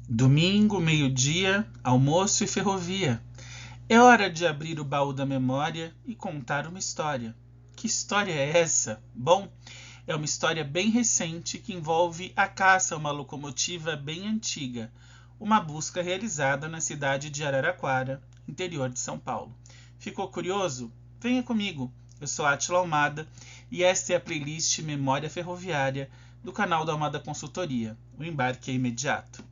Domingo, meio-dia, almoço e ferrovia. É hora de abrir o baú da memória e contar uma história. Que história é essa? Bom, é uma história bem recente que envolve a caça a uma locomotiva bem antiga, uma busca realizada na cidade de Araraquara, interior de São Paulo. Ficou curioso? Venha comigo. Eu sou Átila Almada e esta é a playlist Memória Ferroviária do canal da Almada Consultoria. O embarque é imediato.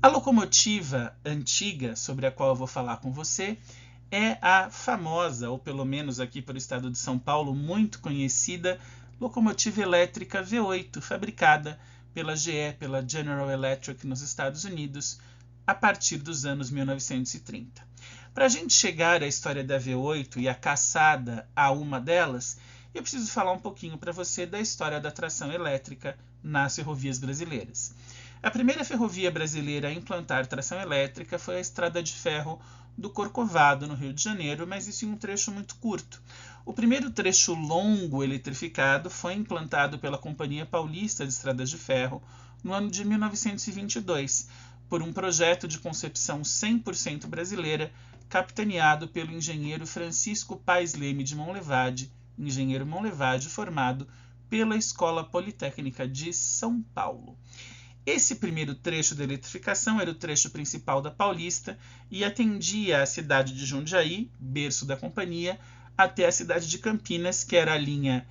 A locomotiva antiga sobre a qual eu vou falar com você é a famosa, ou pelo menos aqui para o estado de São Paulo, muito conhecida locomotiva elétrica V8, fabricada pela GE, pela General Electric nos Estados Unidos, a partir dos anos 1930. Para a gente chegar à história da V8 e a caçada a uma delas, eu preciso falar um pouquinho para você da história da tração elétrica nas ferrovias brasileiras. A primeira ferrovia brasileira a implantar tração elétrica foi a Estrada de Ferro do Corcovado, no Rio de Janeiro, mas isso em um trecho muito curto. O primeiro trecho longo eletrificado foi implantado pela Companhia Paulista de Estradas de Ferro no ano de 1922, por um projeto de concepção 100% brasileira, capitaneado pelo engenheiro Francisco Paes Leme de Monlevade, engenheiro Monlevade formado pela Escola Politécnica de São Paulo. Esse primeiro trecho da eletrificação era o trecho principal da Paulista e atendia a cidade de Jundiaí, berço da companhia, até a cidade de Campinas, que era a linha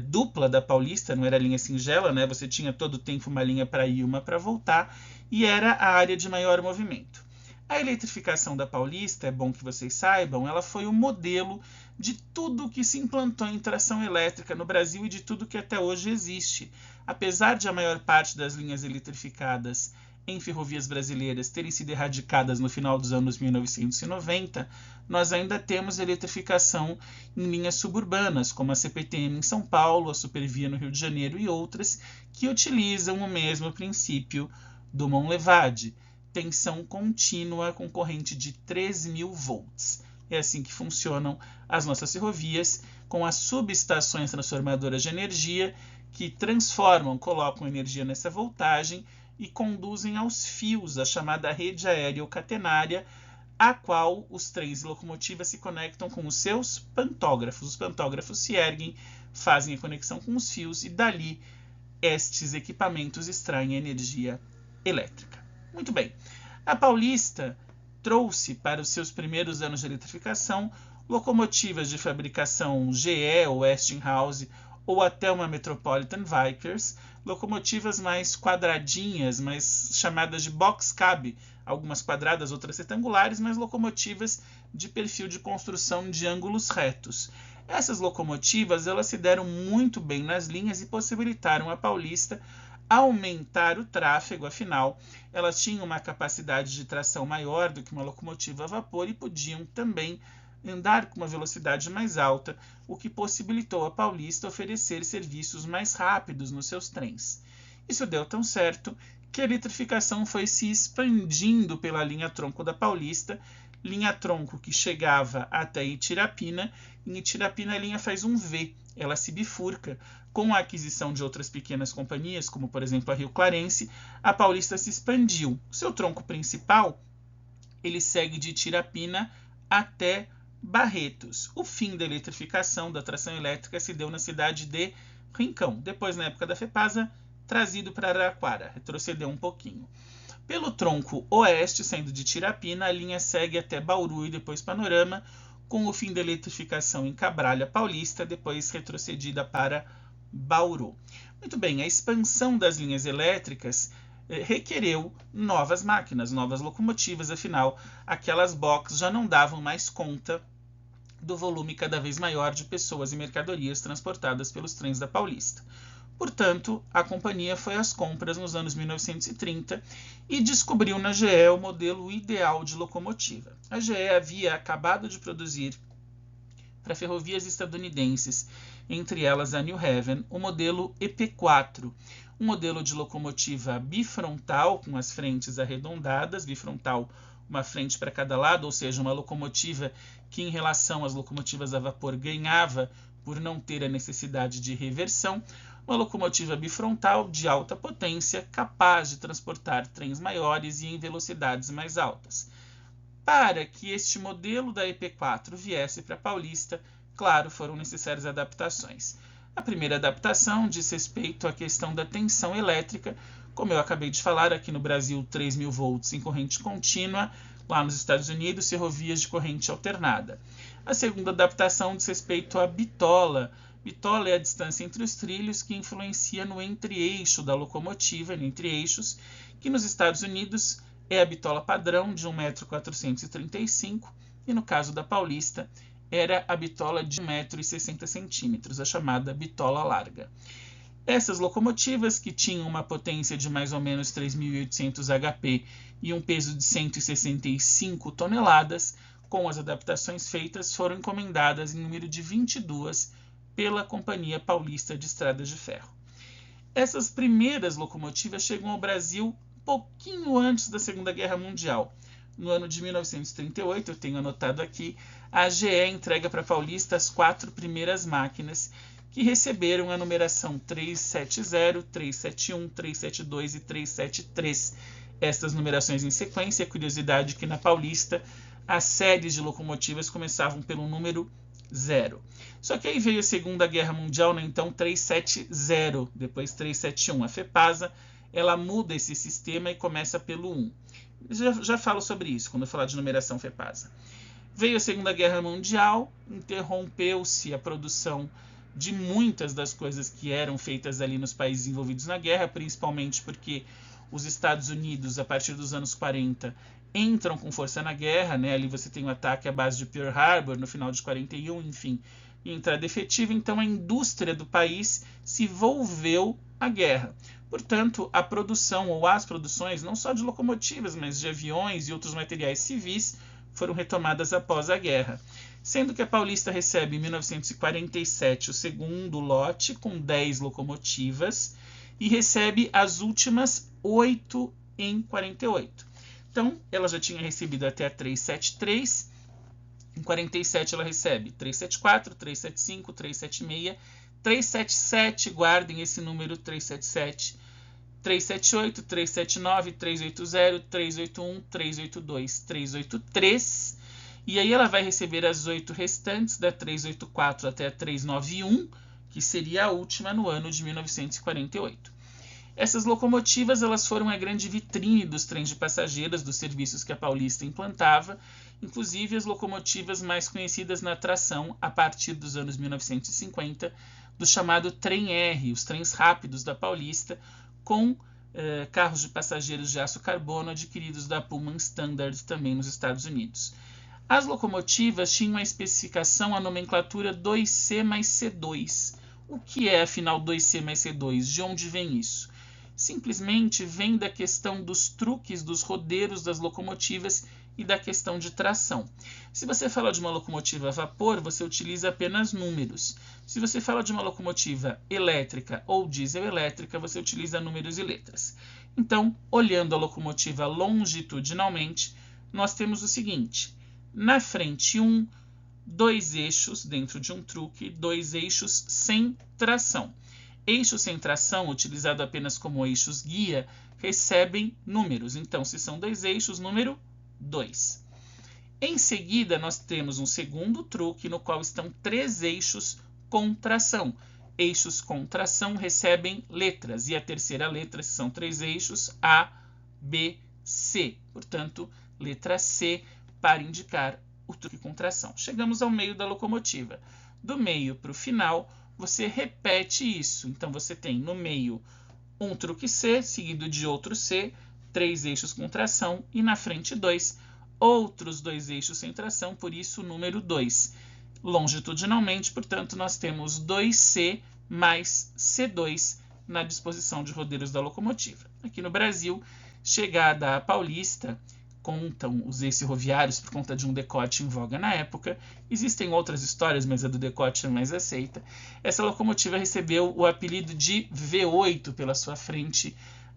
dupla da Paulista, não era a linha singela, né? Você tinha todo o tempo uma linha para ir e uma para voltar, e era a área de maior movimento. A eletrificação da Paulista, é bom que vocês saibam, ela foi o modelo de tudo que se implantou em tração elétrica no Brasil e de tudo que até hoje existe. Apesar de a maior parte das linhas eletrificadas em ferrovias brasileiras terem sido erradicadas no final dos anos 1990, nós ainda temos eletrificação em linhas suburbanas, como a CPTM em São Paulo, a Supervia no Rio de Janeiro e outras, que utilizam o mesmo princípio do Monlevade. Tensão contínua com corrente de 3.000 volts. É assim que funcionam as nossas ferrovias, com as subestações transformadoras de energia que transformam, colocam energia nessa voltagem e conduzem aos fios a chamada rede aérea ou catenária, a qual os trens e locomotivas se conectam com os seus pantógrafos. Os pantógrafos se erguem, fazem a conexão com os fios e dali estes equipamentos extraem energia elétrica. Muito bem, a Paulista trouxe para os seus primeiros anos de eletrificação locomotivas de fabricação GE ou Westinghouse ou até uma Metropolitan Vickers, locomotivas mais quadradinhas, mais chamadas de box cab, algumas quadradas, outras retangulares, mas locomotivas de perfil de construção de ângulos retos. Essas locomotivas elas se deram muito bem nas linhas e possibilitaram à Paulista aumentar o tráfego, afinal, elas tinham uma capacidade de tração maior do que uma locomotiva a vapor e podiam também andar com uma velocidade mais alta, o que possibilitou a Paulista oferecer serviços mais rápidos nos seus trens. Isso deu tão certo que a eletrificação foi se expandindo pela linha tronco da Paulista, linha tronco que chegava até Itirapina. Em Itirapina a linha faz um V, ela se bifurca. Com a aquisição de outras pequenas companhias, como por exemplo a Rio Clarense, a Paulista se expandiu. Seu tronco principal ele segue de Itirapina até Barretos. O fim da eletrificação da tração elétrica se deu na cidade de Rincão. Depois, na época da FEPASA, trazido para Araraquara, retrocedeu um pouquinho. Pelo tronco oeste, saindo de Itirapina, a linha segue até Bauru e depois Panorama, com o fim da eletrificação em Cabralha Paulista, depois retrocedida para Bauru. Muito bem, a expansão das linhas elétricas requereu novas máquinas, novas locomotivas, afinal, aquelas box já não davam mais conta do volume cada vez maior de pessoas e mercadorias transportadas pelos trens da Paulista. Portanto, a companhia foi às compras nos anos 1930 e descobriu na GE o modelo ideal de locomotiva. A GE havia acabado de produzir para ferrovias estadunidenses, entre elas a New Haven, o modelo EP4, um modelo de locomotiva bifrontal, com as frentes arredondadas, bifrontal uma frente para cada lado, ou seja, uma locomotiva que em relação às locomotivas a vapor ganhava por não ter a necessidade de reversão, uma locomotiva bifrontal de alta potência, capaz de transportar trens maiores e em velocidades mais altas. Para que este modelo da EP4 viesse para a Paulista, claro, foram necessárias adaptações. A primeira adaptação diz respeito à questão da tensão elétrica. Como eu acabei de falar, aqui no Brasil 3.000 volts em corrente contínua, lá nos Estados Unidos ferrovias de corrente alternada. A segunda adaptação diz respeito à bitola. Bitola é a distância entre os trilhos que influencia no entre-eixo da locomotiva, no entre-eixos, que nos Estados Unidos é a bitola padrão de 1,435 m e no caso da Paulista era a bitola de 1,60 m, a chamada bitola larga. Essas locomotivas, que tinham uma potência de mais ou menos 3.800 HP e um peso de 165 toneladas, com as adaptações feitas, foram encomendadas em número de 22 pela Companhia Paulista de Estradas de Ferro. Essas primeiras locomotivas chegam ao Brasil pouquinho antes da Segunda Guerra Mundial. No ano de 1938, eu tenho anotado aqui, a GE entrega para a Paulista as 4 primeiras máquinas que receberam a numeração 370, 371, 372 e 373. Estas numerações em sequência, curiosidade que na Paulista as séries de locomotivas começavam pelo número 0. Só que aí veio a Segunda Guerra Mundial, né? Então 370, depois 371. A FEPASA, ela muda esse sistema e começa pelo 1. Já falo sobre isso quando eu falar de numeração FEPASA. Veio a Segunda Guerra Mundial, interrompeu-se a produção de muitas das coisas que eram feitas ali nos países envolvidos na guerra, principalmente porque os Estados Unidos, a partir dos anos 40, entram com força na guerra, né? Ali você tem o ataque à base de Pearl Harbor no final de 41, enfim, entrada efetiva. Então a indústria do país se volveu à guerra. Portanto, a produção ou as produções, não só de locomotivas, mas de aviões e outros materiais civis, foram retomadas após a guerra. Sendo que a Paulista recebe em 1947 o segundo lote com 10 locomotivas e recebe as últimas 8 em 48. Então, ela já tinha recebido até a 373, em 47 ela recebe 374, 375, 376, 377, guardem esse número 377, 378, 379, 380, 381, 382, 383, e aí ela vai receber as 8 restantes, da 384 até a 391, que seria a última no ano de 1948. Essas locomotivas elas foram a grande vitrine dos trens de passageiros, dos serviços que a Paulista implantava, inclusive as locomotivas mais conhecidas na tração a partir dos anos 1950, do chamado Trem R, os trens rápidos da Paulista, com carros de passageiros de aço carbono adquiridos da Pullman Standard também nos Estados Unidos. As locomotivas tinham a especificação, a nomenclatura 2C mais C2. O que é, afinal, 2C mais C2? De onde vem isso? Simplesmente vem da questão dos truques, dos rodeiros das locomotivas e da questão de tração. Se você fala de uma locomotiva a vapor, você utiliza apenas números. Se você fala de uma locomotiva elétrica ou diesel elétrica, você utiliza números e letras. Então, olhando a locomotiva longitudinalmente, nós temos o seguinte: na frente 2 eixos dentro de um truque, 2 eixos sem tração. Eixos sem tração, utilizado apenas como eixos guia, recebem números. Então, se são 2 eixos, número 2. Em seguida, nós temos um segundo truque, no qual estão 3 eixos com tração. Eixos com tração recebem letras, e a terceira letra, se são 3 eixos, A, B, C. Portanto, letra C para indicar o truque com tração. Chegamos ao meio da locomotiva. Do meio para o final, você repete isso. Então, você tem no meio um truque C, seguido de outro C, 3 eixos com tração, e na frente 2, outros 2 eixos sem tração, por isso o número 2. Longitudinalmente, portanto, nós temos 2C mais C2 na disposição de rodeiros da locomotiva. Aqui no Brasil, chegada a Paulista, contam os ex-ferroviários por conta de um decote em voga na época. Existem outras histórias, mas a do decote é mais aceita. Essa locomotiva recebeu o apelido de V8 pela sua frente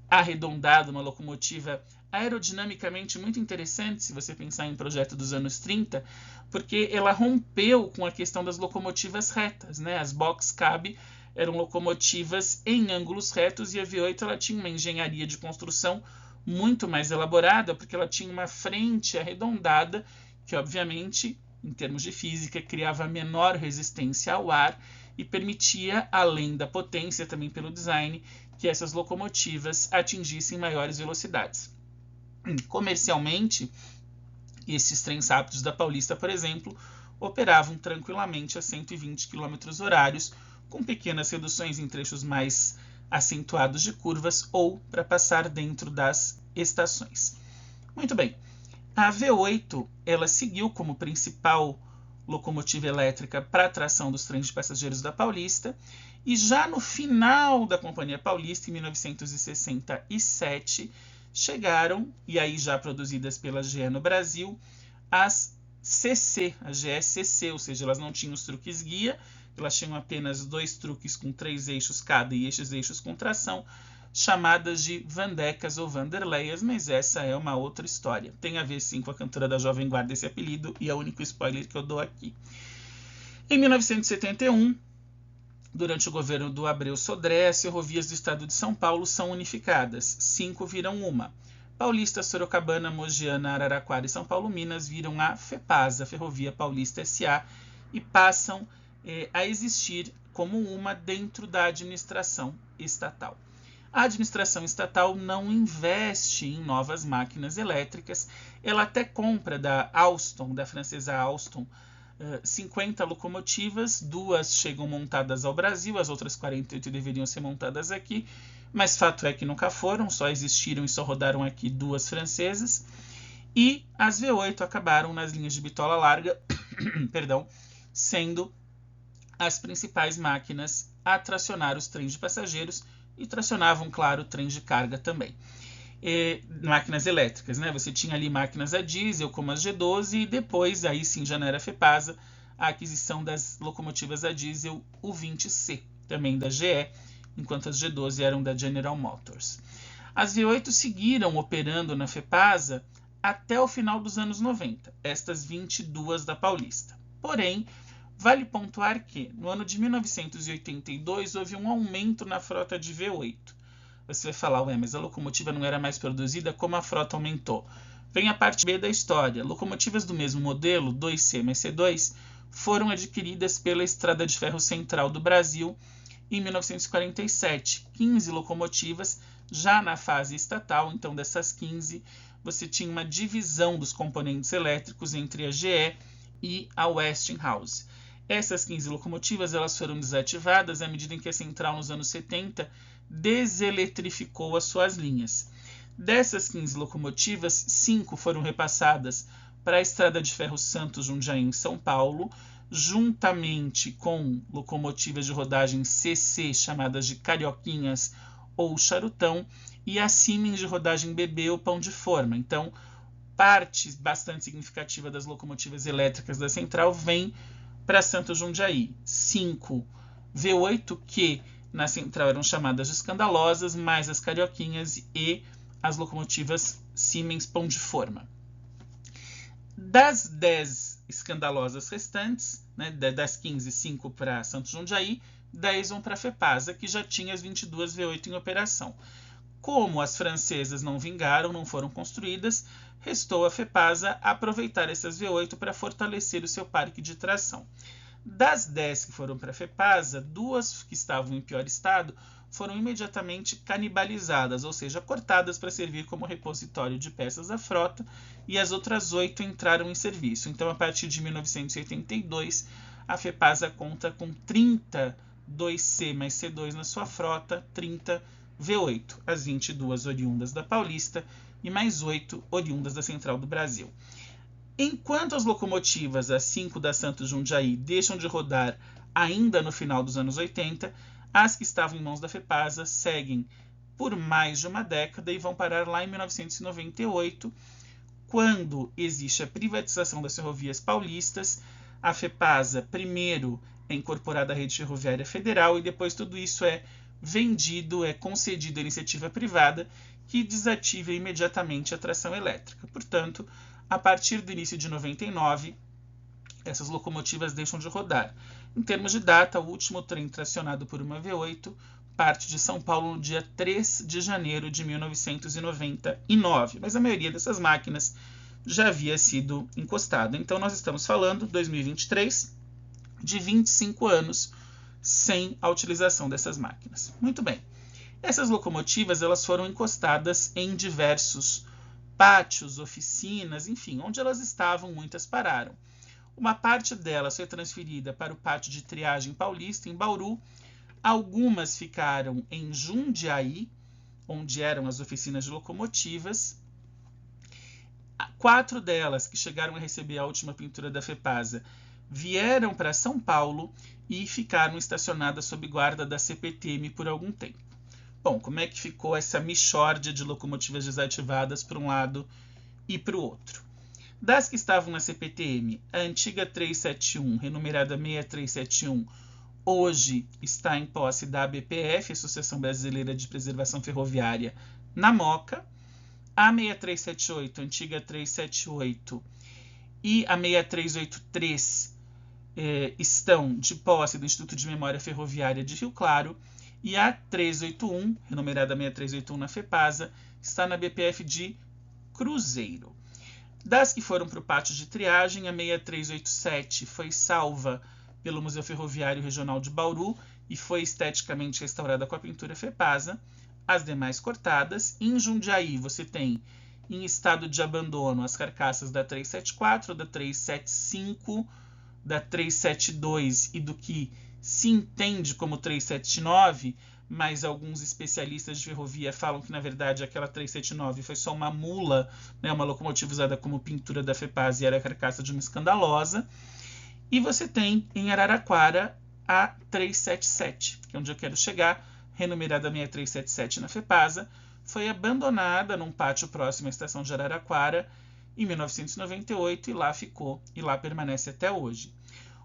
arredondada, uma locomotiva aerodinamicamente muito interessante, se você pensar em projeto dos anos 30, porque ela rompeu com a questão das locomotivas retas, né? As box cab, eram locomotivas em ângulos retos, e a V8 ela tinha uma engenharia de construção muito mais elaborada, porque ela tinha uma frente arredondada, que obviamente, em termos de física, criava menor resistência ao ar e permitia, além da potência, também pelo design, que essas locomotivas atingissem maiores velocidades. Comercialmente, esses trens rápidos da Paulista, por exemplo, operavam tranquilamente a 120 km horários, com pequenas reduções em trechos mais acentuados de curvas ou para passar dentro das estações. Muito bem, a V8 ela seguiu como principal locomotiva elétrica para a tração dos trens de passageiros da Paulista, e já no final da Companhia Paulista, em 1967, chegaram, e aí já produzidas pela GE no Brasil, as CC, a GE-CC, ou seja, elas não tinham os truques guia, elas tinham apenas 2 truques com 3 eixos cada e estes eixos com tração, chamadas de Vandecas ou Vanderleias, mas essa é uma outra história. Tem a ver sim com a cantora da Jovem Guarda esse apelido, e é o único spoiler que eu dou aqui. Em 1971, durante o governo do Abreu Sodré, as ferrovias do estado de São Paulo são unificadas. 5 viram uma. Paulista, Sorocabana, Mogiana, Araraquara e São Paulo Minas viram a FEPASA, Ferrovia Paulista S.A., e passam a existir como uma dentro da administração estatal. A administração estatal não investe em novas máquinas elétricas, ela até compra da Alstom, da francesa Alstom, 50 locomotivas, 2 chegam montadas ao Brasil, as outras 48 deveriam ser montadas aqui, mas fato é que nunca foram, só existiram e só rodaram aqui 2 francesas, e as V8 acabaram nas linhas de bitola larga, perdão, sendo as principais máquinas a tracionar os trens de passageiros, e tracionavam, claro, trens de carga também. Máquinas elétricas, né? Você tinha ali máquinas a diesel, como as G12, e depois, aí sim já não era FEPASA, a aquisição das locomotivas a diesel U20C, também da GE, enquanto as G12 eram da General Motors. As V8 seguiram operando na FEPASA até o final dos anos 90, estas 22 da Paulista. Porém, vale pontuar que, no ano de 1982, houve um aumento na frota de V8. Você vai falar, mas a locomotiva não era mais produzida, como a frota aumentou? Vem a parte B da história. Locomotivas do mesmo modelo, 2C mais C2, foram adquiridas pela Estrada de Ferro Central do Brasil em 1947. 15 locomotivas, já na fase estatal, então dessas 15, você tinha uma divisão dos componentes elétricos entre a GE e a Westinghouse. Essas 15 locomotivas elas foram desativadas à medida em que a central, nos anos 70, deseletrificou as suas linhas. Dessas 15 locomotivas, 5 foram repassadas para a Estrada de Ferro Santos Jundiaí, em São Paulo, juntamente com locomotivas de rodagem CC, chamadas de Carioquinhas ou Charutão, e a Siemens de rodagem BB ou Pão de Forma. Então, parte bastante significativa das locomotivas elétricas da central vem para Santos Jundiaí. 5 V8 que na central eram chamadas de escandalosas, mais as carioquinhas e as locomotivas Siemens Pão de Forma. Das 10 escandalosas restantes, né, das 15, 5 para Santos Jundiaí, 10 vão para a FEPASA, que já tinha as 22 V8 em operação. Como as francesas não vingaram, não foram construídas, restou à FEPASA aproveitar essas V8 para fortalecer o seu parque de tração. Das 10 que foram para a FEPASA, 2 que estavam em pior estado foram imediatamente canibalizadas, ou seja, cortadas para servir como repositório de peças da frota, e as outras 8 entraram em serviço. Então, a partir de 1982, a FEPASA conta com 30 2C mais C2 na sua frota, 30 V8, as 22 oriundas da Paulista e mais 8 oriundas da Central do Brasil. Enquanto as locomotivas, as 5 da Santos Jundiaí, deixam de rodar ainda no final dos anos 80, as que estavam em mãos da FEPASA seguem por mais de uma década e vão parar lá em 1998, quando existe a privatização das ferrovias paulistas. A FEPASA primeiro é incorporada à rede ferroviária federal e depois tudo isso é vendido, é concedido à iniciativa privada, que desativa imediatamente a tração elétrica. Portanto, a partir do início de 99, essas locomotivas deixam de rodar. Em termos de data, o último trem tracionado por uma V8 parte de São Paulo no dia 3 de janeiro de 1999, mas a maioria dessas máquinas já havia sido encostada. Então nós estamos falando, 2023, de 25 anos sem a utilização dessas máquinas. Muito bem. Essas locomotivas elas foram encostadas em diversos pátios, oficinas, enfim, onde elas estavam, muitas pararam. Uma parte delas foi transferida para o pátio de triagem paulista, em Bauru. Algumas ficaram em Jundiaí, onde eram as oficinas de locomotivas. 4 delas, que chegaram a receber a última pintura da FEPASA, vieram para São Paulo e ficaram estacionadas sob guarda da CPTM por algum tempo. Bom, como é que ficou essa mixórdia de locomotivas desativadas para um lado e para o outro? Das que estavam na CPTM, a antiga 371, renumerada 6371, hoje está em posse da ABPF, Associação Brasileira de Preservação Ferroviária, na Moca. A 6378, antiga 378, e a 6383 estão de posse do Instituto de Memória Ferroviária de Rio Claro, e a 381, renumerada 6381 na FEPASA, está na BPF de Cruzeiro. Das que foram para o pátio de triagem, a 6387 foi salva pelo Museu Ferroviário Regional de Bauru e foi esteticamente restaurada com a pintura FEPASA. As demais cortadas. Em Jundiaí você tem em estado de abandono as carcaças da 374, da 375, da 372 e do que se entende como 379, mas alguns especialistas de ferrovia falam que na verdade aquela 379 foi só uma mula, né, uma locomotiva usada como pintura da FEPASA e era a carcaça de uma escandalosa. E você tem em Araraquara a 377, que é onde eu quero chegar, renumerada 6377 na FEPASA, foi abandonada num pátio próximo à estação de Araraquara em 1998 e lá ficou e lá permanece até hoje.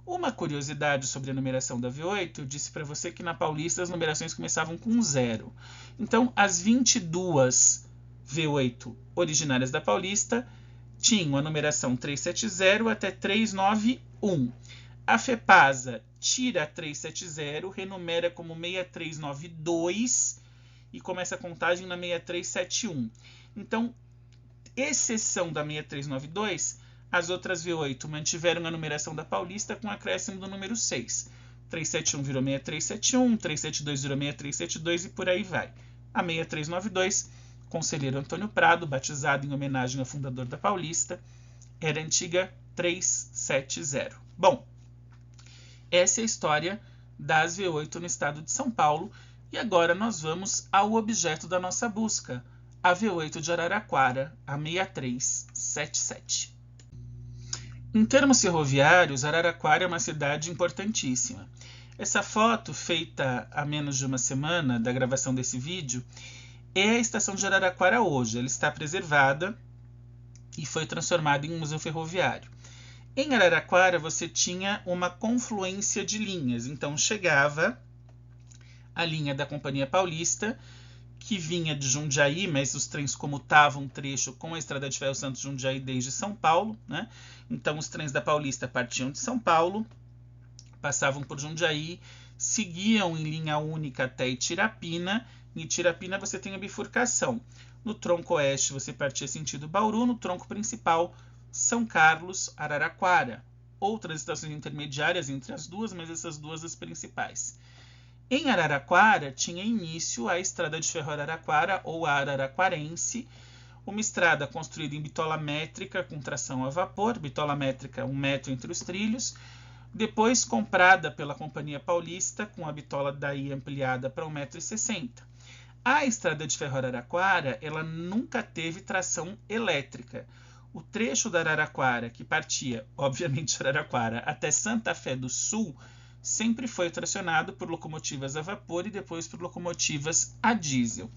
Uma curiosidade sobre a numeração da V8, eu disse para você que na Paulista as numerações começavam com 0. Então, as 22 V8 originárias da Paulista tinham a numeração 370 até 391. A FEPASA tira a 370, renumera como 6392 e começa a contagem na 6371. Então, exceção da 6392, as outras V8 mantiveram a numeração da Paulista com acréscimo do número 6. 371 virou 6371, 372 virou 6372 e por aí vai. A 6392, Conselheiro Antônio Prado, batizado em homenagem ao fundador da Paulista, era a antiga 370. Bom, essa é a história das V8 no estado de São Paulo e agora nós vamos ao objeto da nossa busca, a V8 de Araraquara, a 6377. Em termos ferroviários, Araraquara é uma cidade importantíssima. Essa foto, feita há menos de uma semana da gravação desse vídeo, é a estação de Araraquara hoje. Ela está preservada e foi transformada em museu ferroviário. Em Araraquara você tinha uma confluência de linhas, então chegava a linha da Companhia Paulista, que vinha de Jundiaí, mas os trens comutavam um trecho com a Estrada de Ferro Santos Jundiaí desde São Paulo, né? Então os trens da Paulista partiam de São Paulo, passavam por Jundiaí, seguiam em linha única até Itirapina. Em Itirapina você tem a bifurcação. No tronco oeste você partia sentido Bauru, no tronco principal São Carlos, Araraquara. Outras estações intermediárias entre as duas, mas essas duas as principais. Em Araraquara tinha início a Estrada de Ferro Araraquara, ou a Araraquarense, uma estrada construída em bitola métrica com tração a vapor, bitola métrica 1 metro entre os trilhos, depois comprada pela Companhia Paulista, com a bitola daí ampliada para 1,60 m. A Estrada de Ferro Araraquara ela nunca teve tração elétrica. O trecho da Araraquara, que partia, obviamente, de Araraquara até Santa Fé do Sul, sempre foi tracionado por locomotivas a vapor e depois por locomotivas a diesel.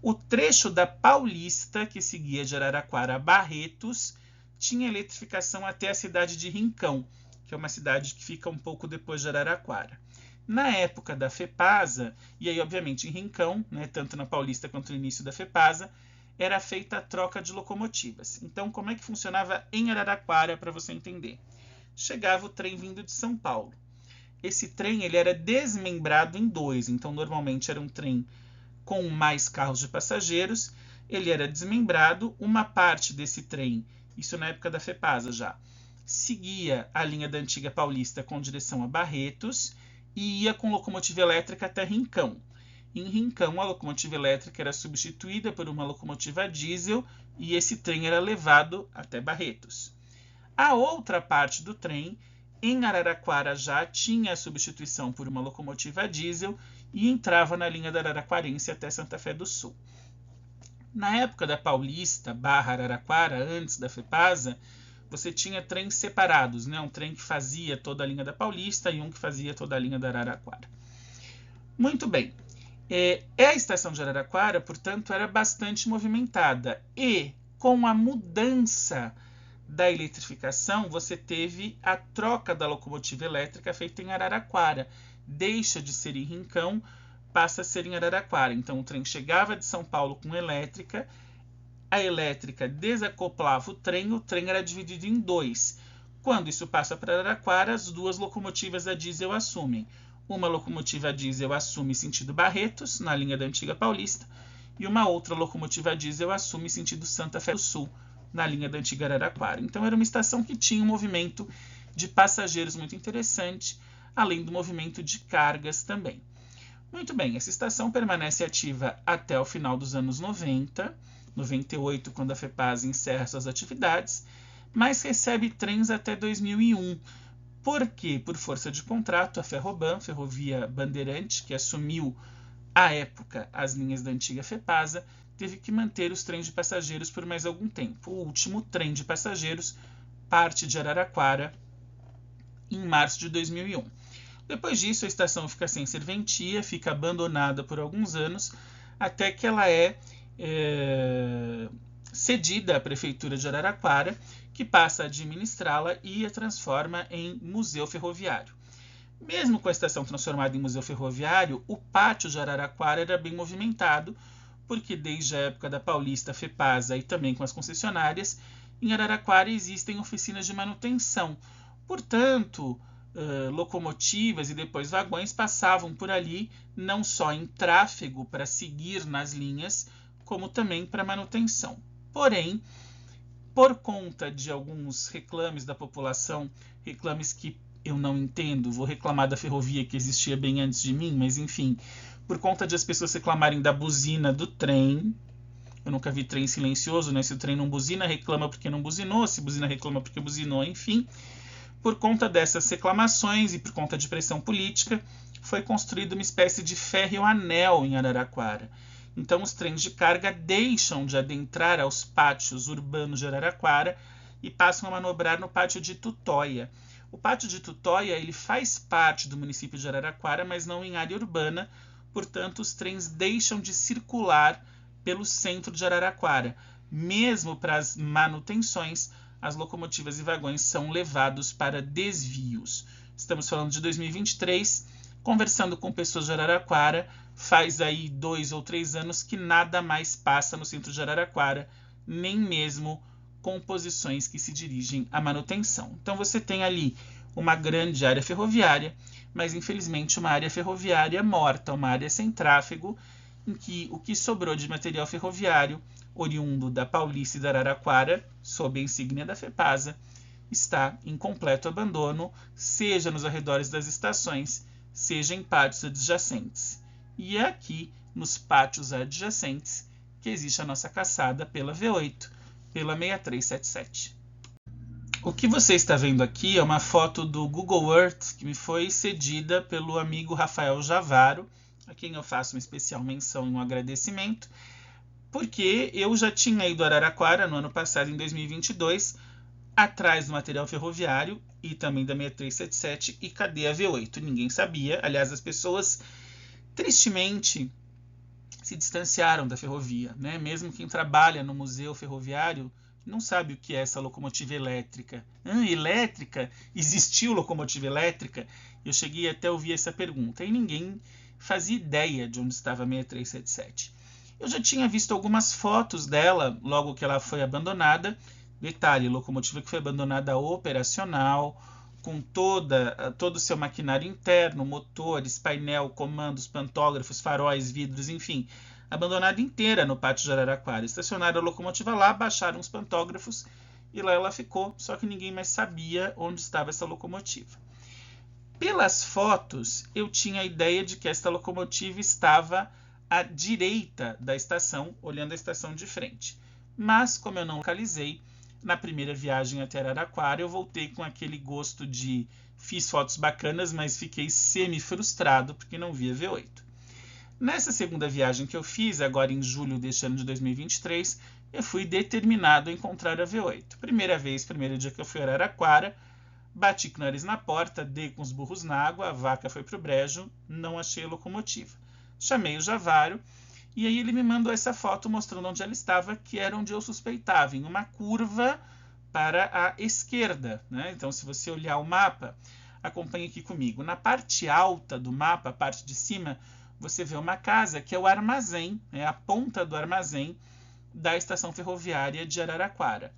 O trecho da Paulista, que seguia de Araraquara a Barretos, tinha eletrificação até a cidade de Rincão, que é uma cidade que fica um pouco depois de Araraquara. Na época da FEPASA, e aí obviamente em Rincão, né, tanto na Paulista quanto no início da FEPASA, era feita a troca de locomotivas. Então, como é que funcionava em Araraquara para você entender? chegava o trem vindo de São Paulo. Esse trem ele era desmembrado em dois, então normalmente era um trem com mais carros de passageiros, ele era desmembrado, uma parte desse trem, isso na época da FEPASA já, seguia a linha da Antiga Paulista com direção a Barretos e ia com locomotiva elétrica até Rincão. Em Rincão, a locomotiva elétrica era substituída por uma locomotiva a diesel e esse trem era levado até Barretos. A outra parte do trem, em Araraquara, já tinha a substituição por uma locomotiva a diesel e entrava na linha da Araraquarense até Santa Fé do Sul. Na época da Paulista / Araraquara, antes da FEPASA, você tinha trens separados, né? Um trem que fazia toda a linha da Paulista e um que fazia toda a linha da Araraquara. Muito bem. A estação de Araraquara, portanto, era bastante movimentada. E, com a mudança da eletrificação, você teve a troca da locomotiva elétrica feita em Araraquara. Deixa de ser em Rincão, passa a ser em Araraquara. Então, o trem chegava de São Paulo com elétrica, a elétrica desacoplava o trem era dividido em dois. Quando isso passa para Araraquara, as duas locomotivas a diesel assumem. Uma locomotiva a diesel assume sentido Barretos, na linha da Antiga Paulista, e uma outra locomotiva a diesel assume sentido Santa Fé do Sul, na linha da Antiga Araraquara. Então, era uma estação que tinha um movimento de passageiros muito interessante, além do movimento de cargas também. Muito bem, essa estação permanece ativa até o final dos anos 90, 98, quando a FEPASA encerra suas atividades, mas recebe trens até 2001, porque, por força de contrato, a Ferroban, Ferrovia Bandeirante, que assumiu, à época, as linhas da antiga FEPASA, teve que manter os trens de passageiros por mais algum tempo. O último trem de passageiros parte de Araraquara em março de 2001. Depois disso, a estação fica sem serventia, fica abandonada por alguns anos, até que ela é cedida à Prefeitura de Araraquara, que passa a administrá-la e a transforma em museu ferroviário. Mesmo com a estação transformada em museu ferroviário, o pátio de Araraquara era bem movimentado, porque desde a época da Paulista, FEPASA e também com as concessionárias, em Araraquara existem oficinas de manutenção. Portanto, locomotivas e depois vagões passavam por ali, não só em tráfego para seguir nas linhas, como também para manutenção. Porém, por conta de alguns reclames da população, reclames que eu não entendo, vou reclamar da ferrovia que existia bem antes de mim, mas enfim, por conta de as pessoas reclamarem da buzina do trem, eu nunca vi trem silencioso, né? Se o trem não buzina, reclama porque não buzinou, se buzina, reclama porque buzinou, enfim. Por conta dessas reclamações e por conta de pressão política, foi construída uma espécie de férreo-anel em Araraquara. Então, os trens de carga deixam de adentrar aos pátios urbanos de Araraquara e passam a manobrar no pátio de Tutóia. O pátio de Tutóia ele faz parte do município de Araraquara, mas não em área urbana, portanto, os trens deixam de circular pelo centro de Araraquara. Mesmo para as manutenções, as locomotivas e vagões são levados para desvios. Estamos falando de 2023, conversando com pessoas de Araraquara, faz aí 2 ou 3 anos que nada mais passa no centro de Araraquara, nem mesmo composições que se dirigem à manutenção. Então você tem ali uma grande área ferroviária, mas infelizmente uma área ferroviária morta, uma área sem tráfego, em que o que sobrou de material ferroviário, oriundo da Paulista e da Araraquara, sob a insígnia da FEPASA, está em completo abandono, seja nos arredores das estações, seja em pátios adjacentes. E é aqui, nos pátios adjacentes, que existe a nossa caçada pela V8, pela 6377. O que você está vendo aqui é uma foto do Google Earth que me foi cedida pelo amigo Rafael Javaro, a quem eu faço uma especial menção e um agradecimento, porque eu já tinha ido a Araraquara no ano passado, em 2022, atrás do material ferroviário e também da 6377, e cadê a V8? Ninguém sabia. Aliás, as pessoas, tristemente, se distanciaram da ferrovia, né? Mesmo quem trabalha no museu ferroviário não sabe o que é essa locomotiva elétrica. Elétrica? Existiu locomotiva elétrica? Eu cheguei até a ouvir essa pergunta e ninguém fazia ideia de onde estava a 6377. Eu já tinha visto algumas fotos dela logo que ela foi abandonada. Detalhe, locomotiva que foi abandonada operacional, com todo o seu maquinário interno, motores, painel, comandos, pantógrafos, faróis, vidros, enfim, abandonada inteira no pátio de Araraquara. Estacionaram a locomotiva lá, baixaram os pantógrafos e lá ela ficou, só que ninguém mais sabia onde estava essa locomotiva. Pelas fotos, eu tinha a ideia de que esta locomotiva estava à direita da estação, olhando a estação de frente. Mas, como eu não localizei, na primeira viagem até Araraquara, eu voltei com aquele gosto de fiz fotos bacanas, mas fiquei semi-frustrado porque não via V8. Nessa segunda viagem que eu fiz, agora em julho deste ano de 2023, eu fui determinado a encontrar a V8. Primeiro dia que eu fui a Araraquara, bati com o nariz na porta, dei com os burros na água, a vaca foi pro brejo, não achei a locomotiva. Chamei o Javário e aí ele me mandou essa foto mostrando onde ela estava, que era onde eu suspeitava, em uma curva para a esquerda, né? Então, se você olhar o mapa, acompanhe aqui comigo. Na parte alta do mapa, a parte de cima, você vê uma casa que é o armazém, a ponta do armazém da estação ferroviária de Araraquara.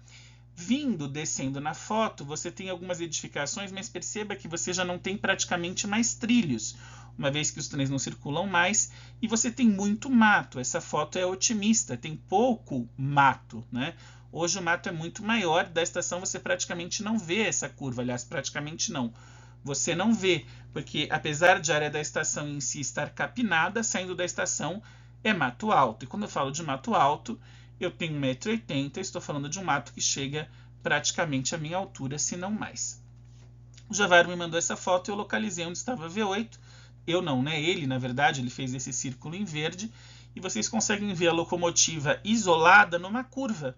Descendo na foto, você tem algumas edificações, mas perceba que você já não tem praticamente mais trilhos, uma vez que os trens não circulam mais, e você tem muito mato. Essa foto é otimista, tem pouco mato, né? Hoje o mato é muito maior, da estação você praticamente não vê essa curva, aliás, praticamente não. Você não vê, porque apesar de a área da estação em si estar capinada, saindo da estação é mato alto. E quando eu falo de mato alto, eu tenho 1,80 m, estou falando de um mato que chega praticamente à minha altura, se não mais. O Javário me mandou essa foto e eu localizei onde estava a V8. Eu não, né? Ele, na verdade, ele fez esse círculo em verde e vocês conseguem ver a locomotiva isolada numa curva.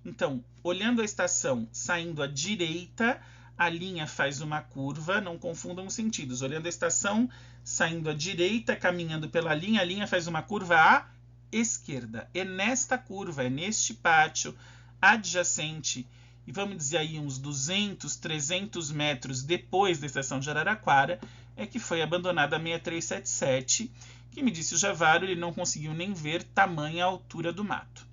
Então, olhando a estação saindo à direita, a linha faz uma curva, não confundam os sentidos. Olhando a estação saindo à direita, caminhando pela linha, a linha faz uma curva à esquerda. É nesta curva, é neste pátio adjacente, e vamos dizer aí uns 200, 300 metros depois da estação de Araraquara, é que foi abandonada a 6377, que me disse o Javário, ele não conseguiu nem ver tamanha altura do mato.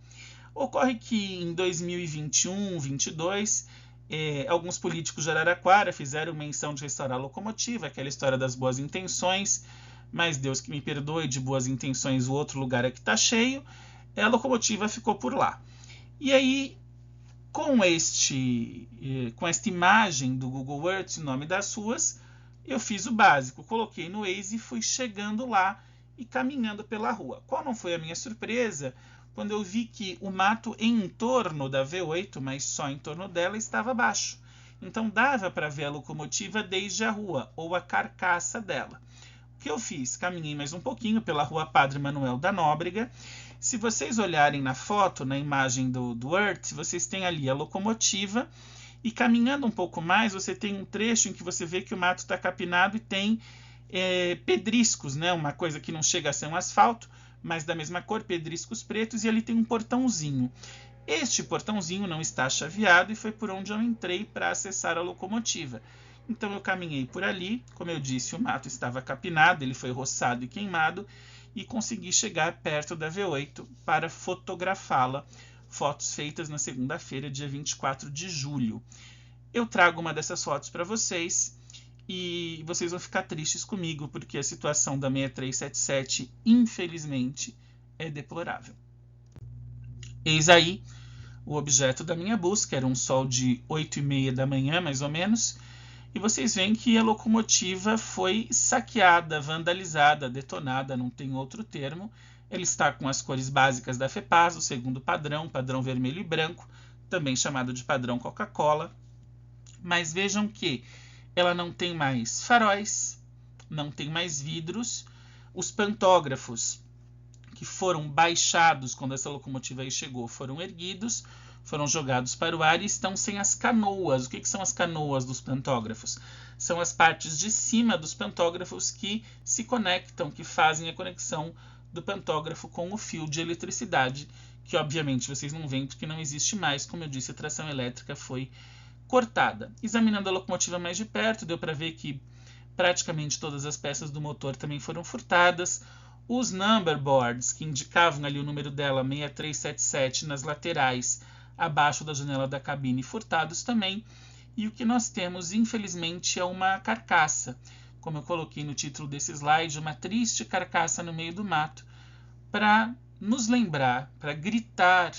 Ocorre que em 2021, 2022, alguns políticos de Araraquara fizeram menção de restaurar a locomotiva, aquela história das boas intenções, mas Deus que me perdoe, de boas intenções o outro lugar é que está cheio, a locomotiva ficou por lá. E aí, com esta imagem do Google Earth, o nome das ruas, eu fiz o básico, coloquei no Waze e fui chegando lá e caminhando pela rua. Qual não foi a minha surpresa quando eu vi que o mato em torno da V8, mas só em torno dela, estava baixo. Então dava para ver a locomotiva desde a rua, ou a carcaça dela. O que eu fiz? Caminhei mais um pouquinho pela rua Padre Manuel da Nóbrega. Se vocês olharem na foto, na imagem do Earth, vocês têm ali a locomotiva e caminhando um pouco mais, você tem um trecho em que você vê que o mato está capinado e tem pedriscos, né? Uma coisa que não chega a ser um asfalto, mas da mesma cor, pedriscos pretos, e ali tem um portãozinho. Este portãozinho não está chaveado e foi por onde eu entrei para acessar a locomotiva. Então eu caminhei por ali, como eu disse, o mato estava capinado, ele foi roçado e queimado, e consegui chegar perto da V8 para fotografá-la. Fotos feitas na segunda-feira, dia 24 de julho. Eu trago uma dessas fotos para vocês e vocês vão ficar tristes comigo, porque a situação da 6377, infelizmente, é deplorável. Eis aí o objeto da minha busca, era um sol de 8h30 da manhã, mais ou menos, e vocês veem que a locomotiva foi saqueada, vandalizada, detonada, não tem outro termo. Ele está com as cores básicas da FEPAS, o segundo padrão, padrão vermelho e branco, também chamado de padrão Coca-Cola. Mas vejam que ela não tem mais faróis, não tem mais vidros. Os pantógrafos que foram baixados quando essa locomotiva aí chegou foram erguidos, foram jogados para o ar e estão sem as canoas. O que são as canoas dos pantógrafos? São as partes de cima dos pantógrafos que se conectam, que fazem a conexão do pantógrafo com o fio de eletricidade, que obviamente vocês não veem porque não existe mais. Como eu disse, a tração elétrica foi cortada. Examinando a locomotiva mais de perto, deu para ver que praticamente todas as peças do motor também foram furtadas. Os number boards, que indicavam ali o número dela, 6377, nas laterais, abaixo da janela da cabine, furtados também. E o que nós temos, infelizmente, é uma carcaça, como eu coloquei no título desse slide, uma triste carcaça no meio do mato, para nos lembrar, para gritar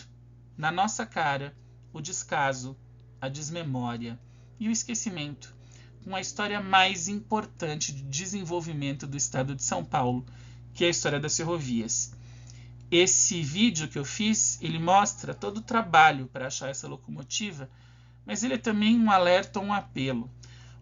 na nossa cara o descaso, a desmemória e o esquecimento com a história mais importante de desenvolvimento do estado de São Paulo, que é a história das ferrovias. Esse vídeo que eu fiz, ele mostra todo o trabalho para achar essa locomotiva, mas ele é também um alerta, um apelo.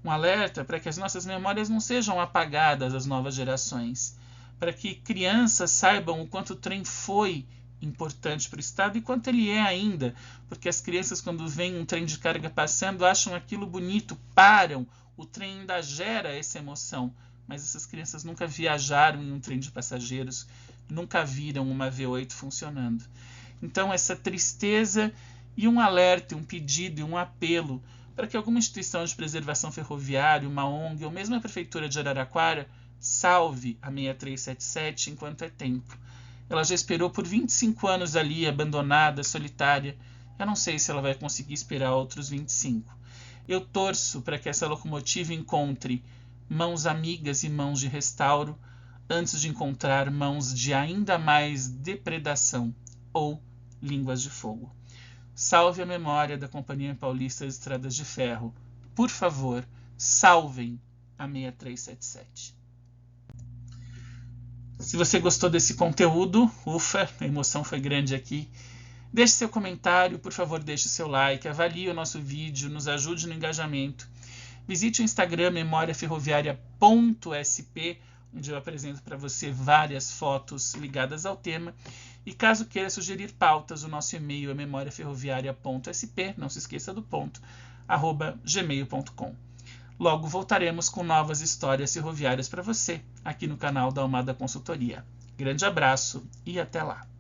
Um alerta para que as nossas memórias não sejam apagadas às novas gerações, para que crianças saibam o quanto o trem foi importante para o estado e quanto ele é ainda, porque as crianças, quando veem um trem de carga passando, acham aquilo bonito, param, o trem ainda gera essa emoção, mas essas crianças nunca viajaram em um trem de passageiros, nunca viram uma V8 funcionando. Então essa tristeza e um alerta, um pedido e um apelo para que alguma instituição de preservação ferroviária, uma ONG ou mesmo a Prefeitura de Araraquara salve a 6377 enquanto é tempo. Ela já esperou por 25 anos ali, abandonada, solitária. Eu não sei se ela vai conseguir esperar outros 25. Eu torço para que essa locomotiva encontre mãos amigas e mãos de restauro, antes de encontrar mãos de ainda mais depredação ou línguas de fogo. Salve a memória da Companhia Paulista de Estradas de Ferro. Por favor, salvem a 6377. Se você gostou desse conteúdo, ufa, a emoção foi grande aqui. Deixe seu comentário, por favor, deixe seu like, avalie o nosso vídeo, nos ajude no engajamento. Visite o Instagram memoriaferroviaria.sp, onde eu apresento para você várias fotos ligadas ao tema. E caso queira sugerir pautas, o nosso e-mail é memoriaferroviaria.sp, não se esqueça do ponto, @gmail.com. Logo voltaremos com novas histórias ferroviárias para você, aqui no canal da Almada Consultoria. Grande abraço e até lá!